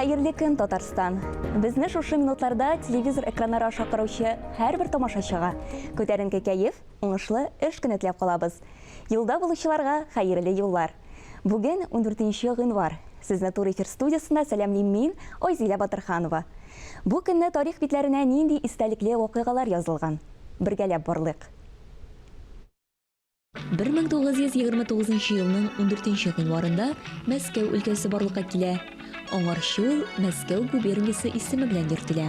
Хәерле көн, Татарстан. Безне шушы минутларда телевизор экраннары шакыручы һәрбер тамашачыга күтәренке кәеф, уңышлы эш көне теләп калабыз. Юлда булучыларга хәерле юллар. Бүген 14 гыйнвар. Сезне Тур эфир студиясында сәламлим мин, Айзилә Батырханова. Бу көнне тарих битләренә нинди истәлекле вакыйгалар язылган? Бергәләп барлык. 1929 елның 14 гыйнварында Мәскәү өлкәсе барлыкка килә. Аңарчы ул Мәскәү губерниясе исеме белән йөртелә.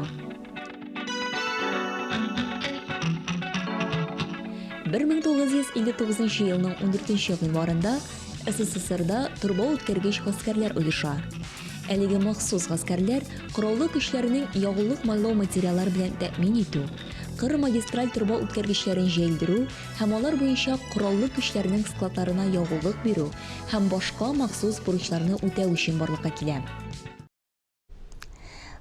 1959 елның 14 гыйнварында СССРда турба үткәргеч гаскәрләр оеша. Әлеге махсус гаскәрләр кораллы көчләрнең ягулык майлау материаллар белән тәэмин итү, кыр магистраль турба үткәргечләрен җәелдерү һәм алар буенча кораллы көчләрнең складларына ягулык бирү һәм башка махсус бурычларны үтәү өчен барлыкка килә.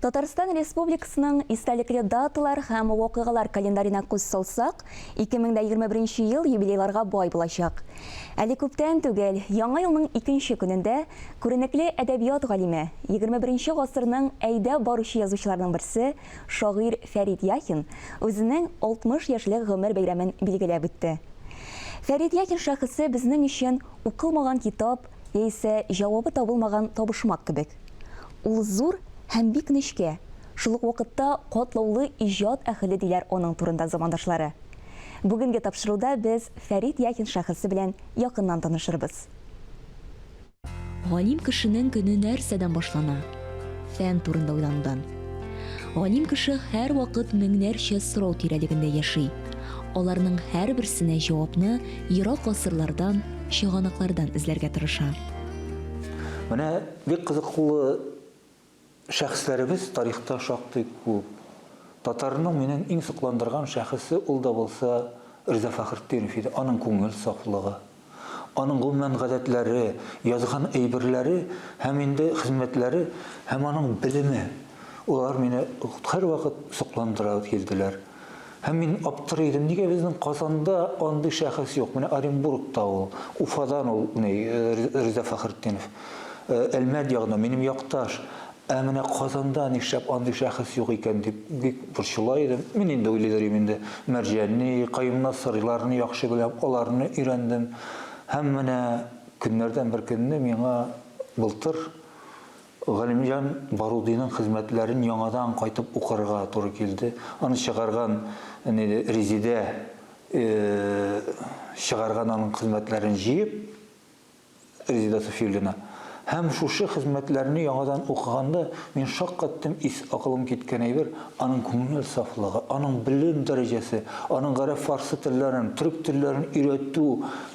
Татарстан Республикасының истәлекле даталар һәм вакыйгалар календарына күз салсак, 2021 ел юбилейларга бай булачак. Әле күптән түгел, яңа елның 2нче көнендә күренекле әдәбият галиме, 21 гасырның әйдә баручы язучыларның берсе, шагыйрь Фәрит Яхин үзенең 60 яшьлек гомер бәйрәмен билгеләп үтте. Фәрит Яхин шәхесе безнең өчен укылмаган китап яисә җавабы табылмаган табышмак кебек. Ул зур һәм бик нечкә, шул ук вакытта катлаулы иҗат әһеле диләр аның турында замандашлары. Бүгенге тапшыруда без Фәрит Яхин шәхесе белән якыннан танышырбыз. Галим кешенең көне нәрсәдән башлана? Фән турында уйланудан. Галим кеше һәр вакыт меңнәрчә сорау тирәлегендә яши. Аларның һәрберсенә җавапны ерак гасырлардан, чыганаклардан эзләргә тырыша. Менә бик кызыклы шәхесләребез тарихта шактый күп. Татарның минем иң сокландырган шәхесе ул да булса Риза Фәхретдинов иде. Аның күңел сафлыгы, аның гомумән гадәтләре, язган әйберләре һәм инде хезмәтләре һәм аның белеме. Улар мине һәр вакыт сокландыра килделәр. Һәм мин аптырый идем, нигә безнең Казанда андый шәхес юк? Менә Оренбургта ул, Уфадан ул Риза Фәхретдинов. Әлмәт ягына минем якташ. Әмінә Казанда нишләп андый шәхес юк икән дип бик борчыла идем. Мин инде уйлыйм инде Мәрҗәнне, Каюм Насыйрларны яхшы беләм, аларны өйрәндем. Һәм менә көннәрдән бер көнне миңа былтыр Галимҗан Барудиның хезмәтләрен яңадан кайтып укырга туры килде. Аны чыгарган Резидә чыгарган аның хезмәтләрен җыеп Резидә Софиевна. Һәм шушы хезмәтләрне яңадан укыганда мин шаккаттым акылым киткән әйбер, аның күңел сафлыгы, аның белем дәрәҗәсе, аның гарәп фарсы телләрен, төрек телләрен өйрәтү,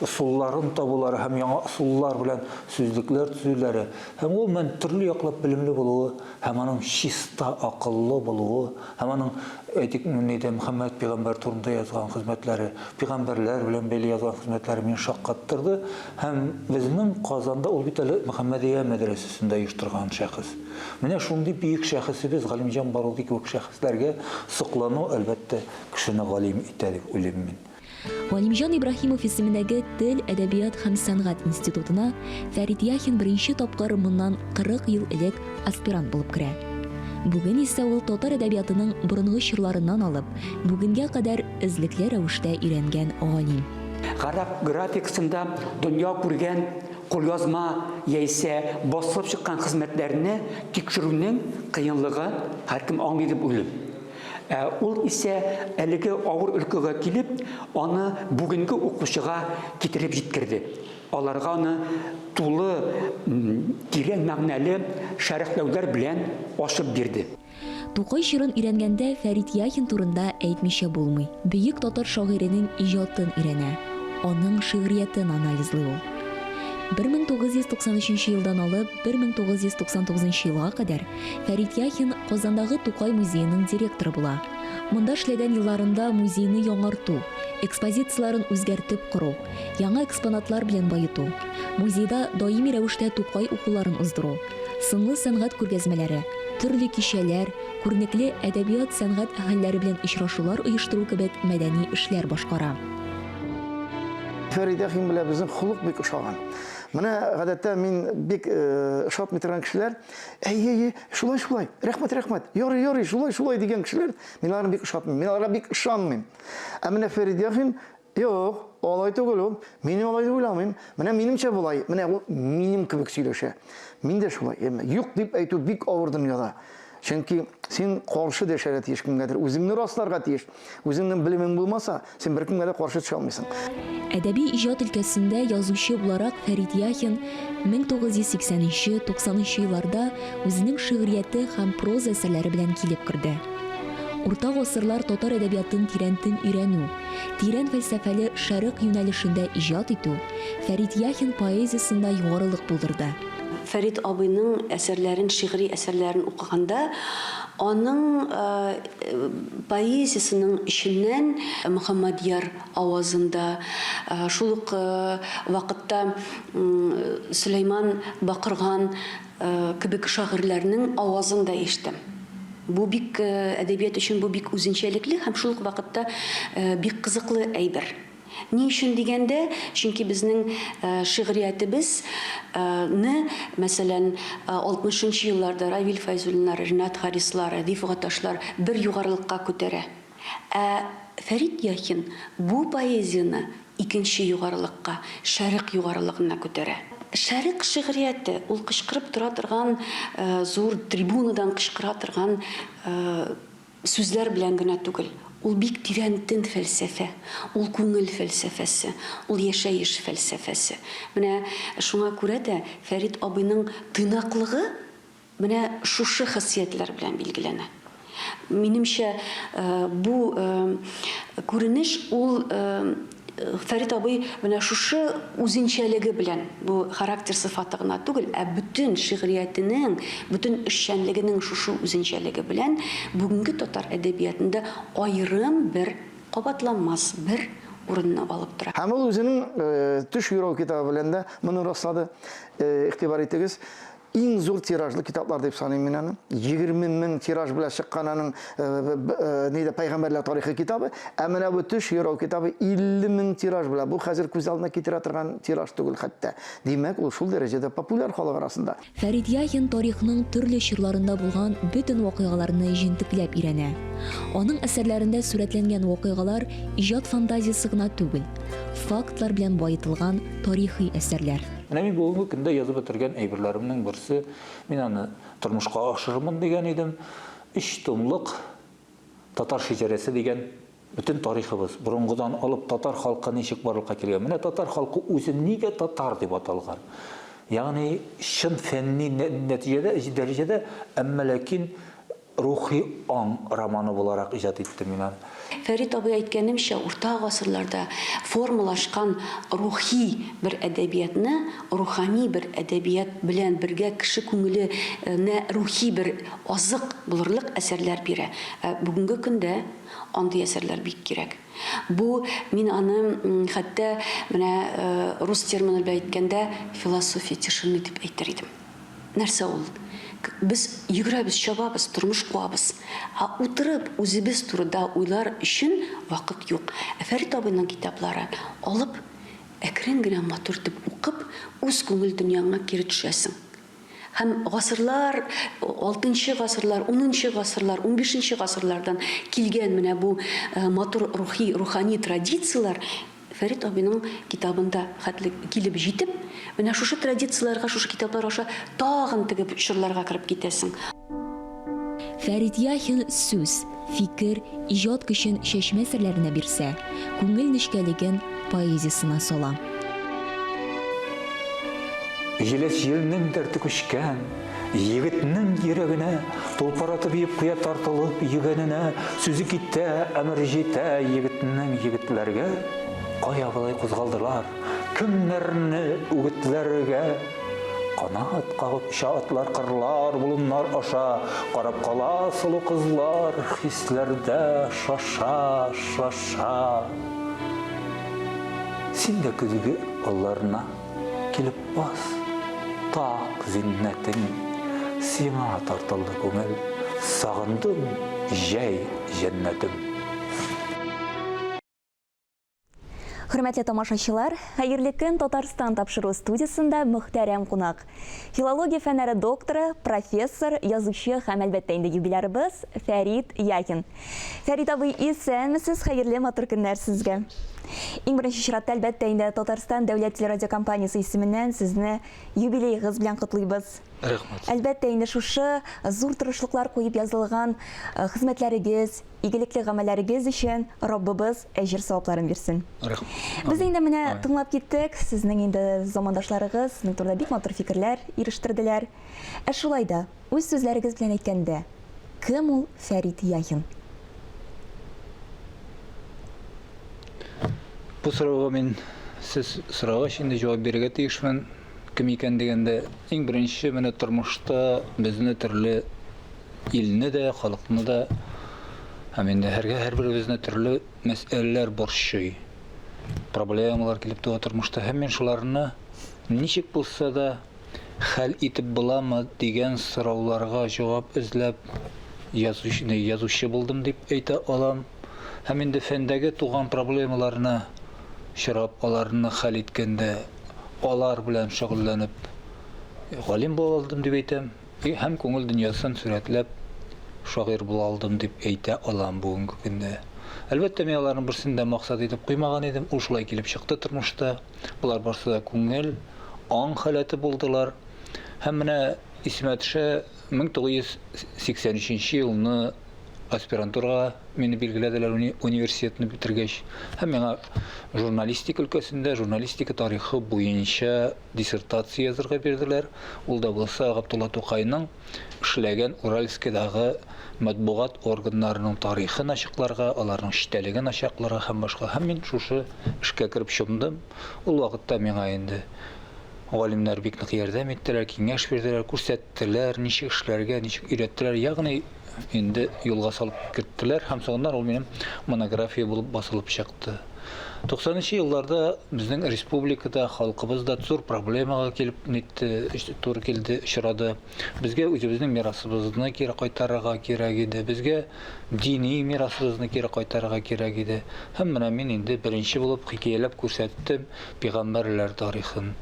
усулларын табулары һәм яңа усуллар белән сүзлекләр төзүләре, һәм ул мен төрле яклап белемле булуы, һәм аның чиста акыллы булуы, һәм аның әйтик Мөхәммәд пәйгамбәр турында язган хезмәтләре, пәйгамбәрләр белән бәйле язган хезмәтләре мин шаккаттырды, һәм безнең Казанда ул бит әле Мөхәммәдия мәдрәсәсендә оештырган шәхес. Менә шундый бик шәхесебез Галимҗан Баруди кебек шәхесләргә соклану әлбәттә кешене галим итә дип уйлыйм мин. Галимҗан Ибраһимов исемендәге Тел, әдәбият һәм сәнгать институтына Фәрит Яхин беренче тапкыр моннан 40 ел элек аспирант булып керә. Бүген исә ул татар әдәбиятының борынгы чорларыннан алып, бүгенгә кадәр эзлекле рәвештә өйрәнгән галим. Гарап графикасында дөнья күргән кулъязма яисә басылып чыккан хезмәтләрне тикшерүнең кыенлыгы һәркем аңлый дип уйлыйм. Ул исә әлеге авыр өлкәгә килеп, аны бүгенге укучыга китереп җиткерде. Аларга аны тулы, тирән мәгънәле шәрехләүләр белән ачып бирде. Тукай чирын өйрәнгәндә Фәрит Яхин турында әйтмичә булмый. Бөек татар шагыйренең иҗатын өйрәнә, аның шигъриятен анализлый ул. 1993 елдан алып 1999 елга кадәр Фәрит Яхин Казандагы Тукай музееның директоры була. Монда эшләгән елларында музейны яңарту, экспозицияларын үзгәртеп кору, яңа экспонатлар белән баету, музейда даими рәвештә Тукай укуларын уздыру, сынлы сәнгать күргәзмәләре, төрле кичәләр, күренекле әдәбият сәнгать әһелләре белән очрашулар оештыру кебек мәдәни эшләр башкара. Фәрит Яхин белән безнең холык бик ошаган. Менә гадәттә мин бик шатмый торган кешеләр, шулай, рәхмәт, ярый, шулай дигән кешеләр, мин аларны бик шатмыйм, мин аларга бик ышанмыйм. Ә менә Фәрит Яхин, юк, алай түгел ул, мин алай дип уйламыйм. Менә минемчә булай, менә ул минем кебек сөйләшә. Мин дә шулай, юк дип әйтү бик авыр дөньяда. Чөнки син каршы дәшәргә тиеш кемгәдер, үзеңне расларга тиеш. Үзеңнең белемең булмаса, син беркемгә дә каршы төшә алмыйсың. Әдәби иҗат өлкәсендә язучы буларак Фәрит Яхин 1980-90 елларда үзенең шигърияте һәм проза әсәрләре белән килеп керде. Урта гасырлар татар әдәбиятын тирәнтен өйрәнү, тирән фәлсәфәле шәрык юнәлешендә иҗат итү Фәрит Яхин поэзиясында югарылык булдырды. Фәрит абыйның әсәрләрен, шигъри әсәрләрен укыганда, аның поэзиясының ишеннән Мөхәммәдияр авазында, шул ук вакытта Сөләйман Бакырган кебек шагыйрьләрнең авазын да ишеттем. Бу бик әдәбият өчен бу бик үзенчәлекле һәм шул ук вакытта бик кызыклы әйбер. Ни өчен дигәндә, чөнки безнең шигъриятебез мәсәлән 60-нчы елларда Равил Файзуллиннар, Ринат Харислар, Әдиф Гаташлар бер югарылыкка күтәрә. Ә Фәрит Яхин бу поэзияны икенче югарылыкка, шәрык югарылыгына күтәрә. Шәрык шигърияте ул кычкырып тора торган, зур трибунадан кычкыра торган сүзләр белән генә түгел. Ул бик тирәнтен фәлсәфә, ул күңел фәлсәфәсе, ул яшәеш фәлсәфәсе. Менә шуңа күрә дә Фәрит абыйның тыйнаклыгы менә шушы хиссиятлар белән билгеләнә. Минемчә, бу күренеш ул Фәрит абый менә шушы үзенчәлеге белән, бу характер сыйфаты гына түгел, ә бүтән шигъриятенең, бүтән эшчәнлегенең шушы үзенчәлеге белән бүгенге татар әдәбиятында аерым бер кабатланмас бер урынны алып тора. Һәм ул үзенең төш йөрәү китабы белән дә моны раслады. Игътибар итегез. Иң зур тиражлы китаплар дип саныйм мин аны. 20 мең тираж белән чыккан аның Пәйгамбәрләр тарихы китабы, ә менә бу төш йөрәү китабы 50 мең тираж белән. Бу хәзер күз алдына китерә торган тираж түгел хәтта. Димәк, ул шул дәрәҗәдә популяр халык арасында. Фәрит Яхин тарихның төрле чорларында булган бөтен вакыйгаларны җентекләп өйрәнә. Аның әсәрләрендә сурәтләнгән вакыйгалар иҗат фантазиясе гына түгел, фактлар белән баетылган тарихи әсәрләр. Менә мин бүгенге көндә язып бетергән әйберләремнең берсе, мин аны тормышка ашырмын дигән идем. 3 томлык татар шиҗәрәсе дигән бүтән тарихыбыз, борынгыдан алып татар халкы ничек барлыкка килгән. Менә татар халкы үзе нигә татар дип аталган. Ягъни шын фәнни нәтиҗәдә, дәрәҗәдә, әмма ләкин рухи аң романы буларак иҗат иттем мин аны. Фәрит абый әйткәнемчә, урта гасырларда формалашкан рухи бер әдәбиятны, рухани бер әдәбият белән бергә кеше күңеленә рухи бер азык булырлык әсәрләр бирә. Бүгенге көндә андый әсәрләр бик кирәк. Бу мин аны хәтта менә рус термины белән әйткәндә философия тишины дип әйтер идем. Нәрсә ул? Biz йөгерәбез, чабабыз, тормыш куабыз. Утырып, үзебез турында уйлар өчен вакыт юк. Фәрит абыйның китаплары алып, әкрен генә матур итеп укып, үз күңел дөньяңа кире төшәсең. Һәм гасырлар, 6-нчы гасырлар, 10-нчы гасырлар, 15-нчы гасырлардан килгән менә бу матур рухи, рухани традициялар Фәрит абыйның китабында килеп җитеп, менә шушы традицияларга, шушы китаплар аша тагын тегеп чорларга кирип китәсең. Фәрит Яхин сүз, фикер, иҗат көчен чәчмә серләренә бирсә, күңел нечкәлеген поэзиясына сала. Җиләс җилнең дәрте күчкән, егетнең йөрәгенә, тулпаратып биеп куя тартылып йөгәненә, сүзе китә, әмер җитә егетнең егетләргә. Кая болай кузгалдылар, кемнәрне үгетләргә. Канат кагып шатлар кырлар, булыннар аша, карап кала сылу кызлар, хисләрдә шаша, шаша. Син дә көзге алларына килеп бас, так зиннәтең, сиңа тартылды күңел, сагындым җәй җәннәтем. Хөрмәтле тамашачылар, хәерле көн Татарстан тапшыру студиясында мөхтәрәм кунак. Филология фәннәре докторы, профессор, язучы һәм әлбәттә инде юбилярыбыз Фәрит Яхин. Фәрит абый, исәнмесез, хәерле матур көннәр сезгә. Иң беренче чиратта әлбәттә инде Татарстан дәүләт телерадиокомпаниясе исеменнән сезне юбилейгыз белән котлыйбыз. Рәхмәт. Әлбәттә инде шушы зур тырышлыклар куеп язылган хезмәтләрегез, игелекле гамәлләрегез өчен Раббыбыз әҗер савапларын бирсен. Рәхмәт. Без инде менә тыңлап киттек, сезнең инде замандашларыгыз сезнең турыда бик матур фикерләр ирештерделәр. Шулай да, үз сүзләрегез белән әйткәндә, кем ул Фәрит Яхин? Бу сорауга мин сез сорауга инде җавап бирергә тиешмен. Кем икән дигәндә, иң беренче менә тормышта безне төрле илне дә, халыкны да, һәм инде һәрберебезне төрле мәсьәләләр борчый. Проблемалар килеп туа тормышта, һәм мин шуларны ничек булса да хәл итеп буламы дигән сорауларга җавап эзләп язучы булдым дип әйтә алам. Һәм инде фәндәге туган проблемаларны чырап, аларны хәл иткәндә алар белән шөгыльләнеп галим була алдым дип әйтәм. Һәм күңел дөньясын сурәтләп шагыйрь була алдым дип әйтә алам бүгенге көндә. Әлбәттә, мин аларның берсен дә максат итеп куймаган идем. Ул шулай килеп чыкты тормышта. Булар барсы да күңел, аң халәте булдылар. Һәм менә исемә төшә 1983 елны аспирантурага мине билгеләделәр университетны битергәч. Һәм миңа журналистика өлкәсендә, журналистика тарихы буенча диссертация язырга бирделәр. Ул да булса Габдулла Тукайның эшләгән Уральскийдагы матбугат органнарының тарихын ачыкларга, аларның эчтәлеген ачыкларга һәм башка. Һәм мин шушы эшкә кирип чумдым. Ул вакытта миңа инде галимнәр бик нык ярдәм иттеләр, киңәш бирделәр, күрсәттеләр, ничек эшләргә, ничек өйрәттеләр. Ягъни инде юлга салып киттеләр һәм соңыннан ул минем монография булып басылып чыкты. 90-нчы елларда безнең республикада халкыбызда зур проблемага килеп туры килде, очрады. Безгә үзебезнең мирасыбызны кире кайтарырга кирәк иде. Безгә дини мирасыбызны кире кайтарырга кирәк иде. Һәм менә мин инде беренче булып хикәяләп күрсәттем пәйгамбәрләр тарихын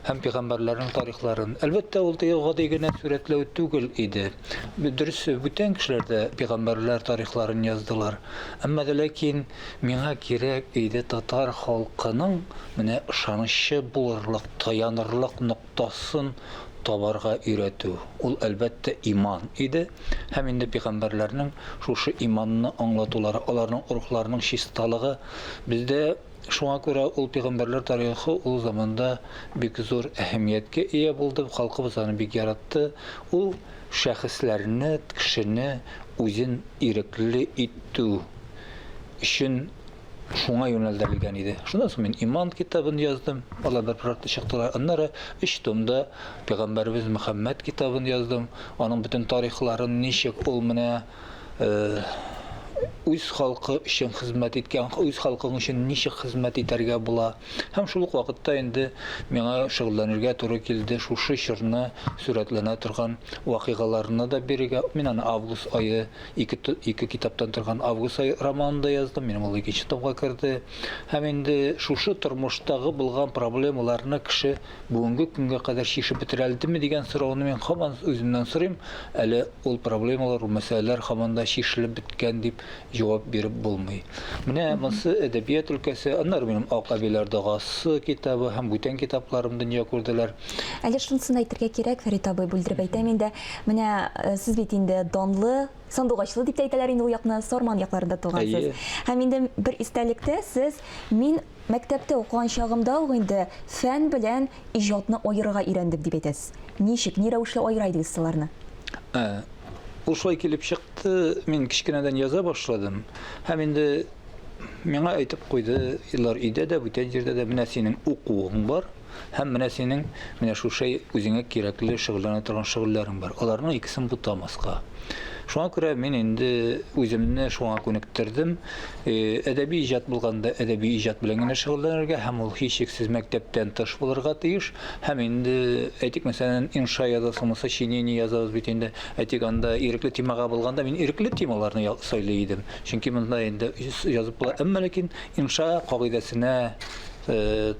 һәм пәйгамбәрләрнең тарихларын. Әлбәттә, ул гади генә сурәтләү түгел иде. Дөрес, бүтән кешеләр дә пәйгамбәрләр тарихларын яздылар. Әмма дә ләкин миңа кирәк иде татар халкының менә ышанычлы булырлык, таянырлык ноктасын табарга өйрәтү. Ул әлбәттә иман иде. Һәм инде пәйгамбәрләрнең шушы иманны аңлатулары, аларның рухларының чисталыгы бездә. Шуңа күрә ул пәйгамбәрләр тарихы ул заманда бик зур әһәмияткә ия булды, халкыбыз аны бик яратты. Ул шәхесләрне, кешене үзен ирекле итү өчен шуңа юнәлдерелгән иде. Шуннан соң мин иман китабын яздым. Алар бер проекты чыктылар. Аннары 3 томда пәйгамбәрбез Мөхәммәд китабын яздым. Аның бөтен тарихларын, ничек ул менә үз халкы өчен хезмәт иткән, үз халкың өчен ничек хезмәт итәргә була. Һәм шул ук вакытта инде миңа шөгыльләнергә туры килде. Шушы чорны сурәтләнә торган вакыйгаларны да бирергә. Мин аны август айы 2 китаптан торган август айы романында яздым. Минем ул 2нче томга керде. Һәм инде шушы тормыштагы булган проблемаларны кеше бүгенге көнгә кадәр чишеп бетерә алдымы дигән сорауны мин һаман үземнән сорыйм. Әле ул проблемалар, ул мәсьәләләр һаман да чишелеп биткән дип җавап биреп булмый. Менә мосы әдәбият өлкәсе, аннары минем Акъабиләр дагасы китабы һәм бүтән китапларым дөнья күрделәр. Әле шунысын әйтергә кирәк, Фәрит абый, бүлдереп әйтәм инде. Менә сез бит инде данлы, сандугачлы дип әйтәләр инде ул якны, Сарман якларында тугансыз. Һәм инде бер истәлектә сез мин мәктәптә укыган чагымда ук инде фән белән иҗатны аерырга өйрәндем дип әйтәсез. Ничек, ни рәвешле аера идегез сыларны? Ул шулай килеп чыкты, мин кичкенәдән яза башладым. Һәм инде миңа әйтеп куйды, илар өйдә дә, бүтән җирдә дә менә синең укуың бар. һәм менә синең менә шушы үзеңә кирәкле шөгыльләнә торган шөгыльләрең бар. Аларның икесен бутамаска. Шуңа күрә мин инде үземне шуңа күнектердем. Әдәби иҗат булганда әдәби иҗат белән генә шөгыльләнергә һәм ул һичшиксез мәктәптән тыш булырга тиеш. Һәм инде әйтик мәсәлән инша язасымы, сочинение язабыз бит инде. Әйтик анда ирекле темага булганда мин ирекле темаларны сайлый идем. Чөнки монда инде язып була. Әмма ләкин инша кагыйдәсенә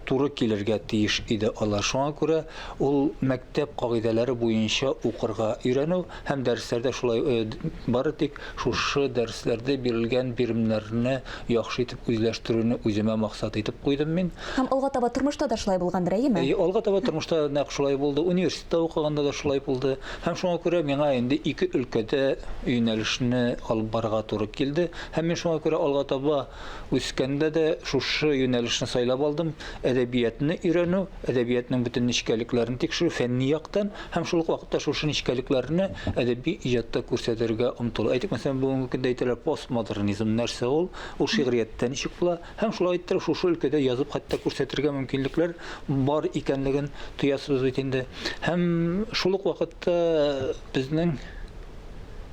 туры килергә тиеш иде алар. Шуңа күрә ул мәктәп кагыйдәләре буенча укырга өйрәнү һәм дәресләрдә шулай бары тик шушы дәресләрдә бирелгән биремнәрне яхшы итеп үзләштерүне үземә максат итеп куйдым мин. Һәм алга таба тормышта да шулай булгандыр, әйеме? Алга таба тормышта нәкъ шулай булды, университетта укыганда да шулай булды. Һәм шуңа күрә миңа инде ике өлкәдә юнәлешне алып барырга туры килде. Һәм мин шуңа күрә алга таба үскәндә дә шушы юнәлешне сайлап алдым. Әдәбиятны өйрәнү, әдәбиятның бөтен нечкәлекләрен тикшерү фәнни яктан һәм шул ук вакытта шушы нечкәлекләрне әдәби иҗатта күрсәтергә омтылу. Әйтик мәсәлән, бүгенге көндә әйтәләр постмодернизм нәрсә ул? Ул шигърияттә ничек була? Һәм шулай иттереп шушы өлкәдә язып хәтта күрсәтергә мөмкинлекләр бар икәнлеген тоясыз бит инде. Һәм шул ук вакытта безнең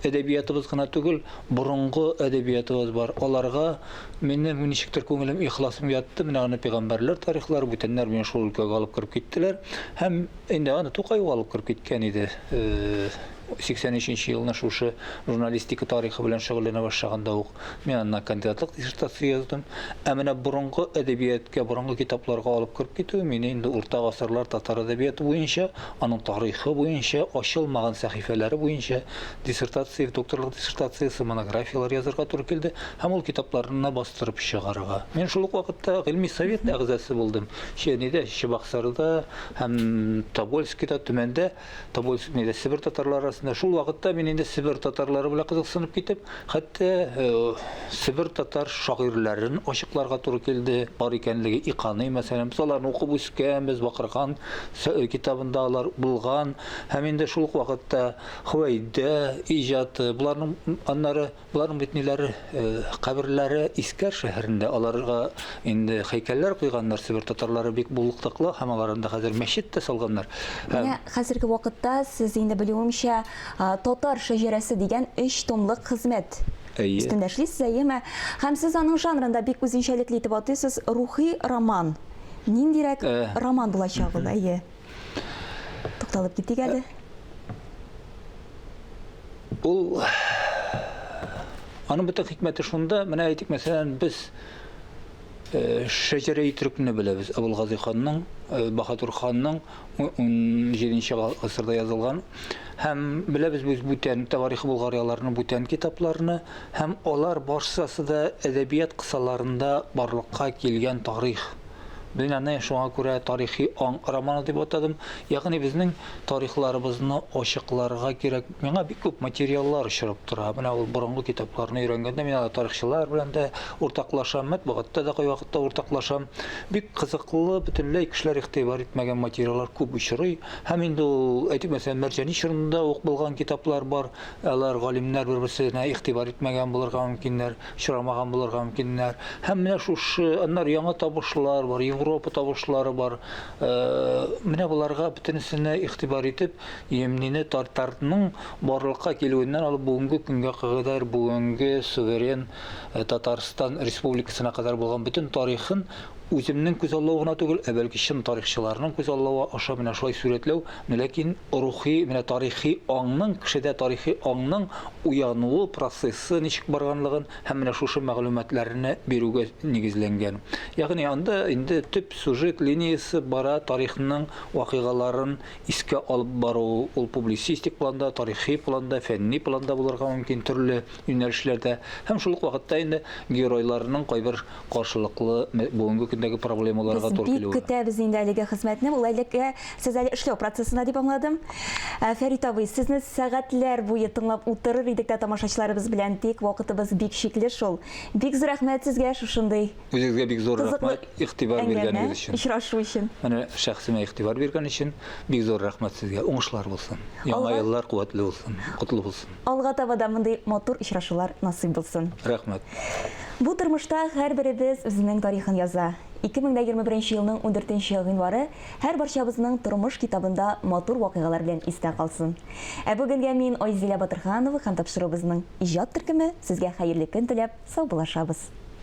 әдәбиятыбыз гына түгел, борынгы әдәбиятыбыз бар. Аларга минем ничектер күңелем ихласым ятты. Менә аны пәйгамбәрләр тарихлары бүтәннәр мине шул өлкәгә алып кирип киттеләр. Һәм инде аны Тукай алып кирип киткән иде. 83 елны шушы журналистика тарихы белән шөгыльләнә башлаганда ук мин аны кандидатлык диссертация яздым. Ә менә борынгы әдәбиятка, борынгы китапларга алып кирип китү мине инде урта гасырлар татар әдәбияты буенча, аның тарихы буенча, ачылмаган сәхифәләре буенча диссертация, докторлык диссертациясе, монографиялар язарга туры килде һәм ул китапларны бастырып чыгарга. Мин шул ук вакытта гыйльми совет әгъзасы булдым. Шәһәрдә, Чебоксарда һәм Тобольскида, Төмәндә, Тобольскида Сибир татарлары шул вакытта мин инде Сибир татарлары белән кызыксынып китеп, хәтта Сибир татар шагыйрьләрен ачыкларга туры килде. Бар икәнлеге Иканы мәсәлән, аларны укып үскәнбез, Бакырхан китабында алар булган. Һәм инде шул вакытта Хвайда иҗаты, буларның аннары, буларның битниләре, каберләре Искәр шәһәрендә, аларга инде һәйкәлләр куйганнар. Сибир татарлары бик булыклыклы һәм аларында хәзер мәчет тә салганнар. Менә хәзерге вакытта сез инде белүемчә Татар шәҗәрәсе дигән 3 томлык хезмәт өстендә эшлисез, әйеме? Һәм сез аның жанрында бик үзенчәлекле итеп атыйсыз, рухи роман. Ниндирәк роман булачак ул, әйе? Тукталып киттек әле. Ул аның бөтен хикмәте шунда, менә әйтик мәсәлән, без Шәҗәрә Итрекне беләбез. Абулгази ханның, Баһадур ханның 17нче гасырда язылган һәм беләбез без бүтән тарихи Болгарияларның бүтән китапларны һәм алар барчасы да әдәбият кысаларында барлыкка килгән тарих. Мин аны шуңа күрә тарихи роман дип атадым. Ягъни безнең тарихларыбызны ачыкларга кирәк. Миңа бик күп материаллар очрап тора. Менә ул борынгы китапларны өйрәнгәндә мин тарихчылар белән дә уртаклашам, матбугатта да кай вакытта уртаклашам. Бик кызыклы, бөтенләй кешеләр игътибар итмәгән материаллар күп очрый. Һәм инде ул әйтик мәсәлән Мәрҗани чорында ук булган китаплар бар. Алар галимнәр бер-берсенә игътибар итмәгән булырга мөмкиннәр, очрамаган булырга мөмкиннәр. Һәм менә шушы аннар яңа табышлар бар. Европа табышлары бар. Менә буларга бөтенесенә игътибар итеп, Йемнине татарның барлыкка килүеннән алып бүгенге көнгә кадәр бүгенге суверен Татарстан Республикасына кадәр булган бөтен тарихын үземнең күз аллауына түгел, бәлки чын тарихчыларның күз аллауы аша менә шулай сүрәтләү, ләкин рухи, менә тарихи аңның, кешедә тарихи аңның уянуы процессы ничек барганлыгын һәм менә шушы мәгълүматларны бирүгә нигезләнгән. Ягъни анда инде төп сюжет линиясе бара, тарихның вакыйгаларын искә алып бару, ул публицистик планда, тарихи планда, фәнни планда булырга мөмкин төрле юнәлешләрдә. Һәм шул ук вакытта инде геройларның кайбер каршылыклы бүгенге проблемаларга туры килү. Бик көтәбез инде әлеге хезмәтне. Ул әлегә сез әле эшләү процессына дип аңладым. Фәрит абый, сезне сәгатьләр буе тыңлап утырыр идек тә тамашачыларыбыз белән, тик вакытыбыз бик шикле шул. Бик зур рәхмәт сезгә шушындый. Үзегезгә бик зур рәхмәт игътибар биргәнегез өчен. Очрашу өчен. Менә шәхсемә игътибар биргән өчен бик зур рәхмәт сезгә. Уңышлар булсын. Яңа еллар куәтле булсын, котлы булсын. Алга таба да мондый матур очрашулар насыйп булсын. Рәхмәт. Бу тормышта һәрберебез үзенең тарихын яза. 2021 елның 14 гыйнвары һәр барчабызның тормыш китабында матур вакыйгалар белән истә калсын. Ә бүгенгә мин Айзилә Батырханова һәм тапшырыбызның иҗат төркеме сезгә хәерле көн теләп сау булашабыз.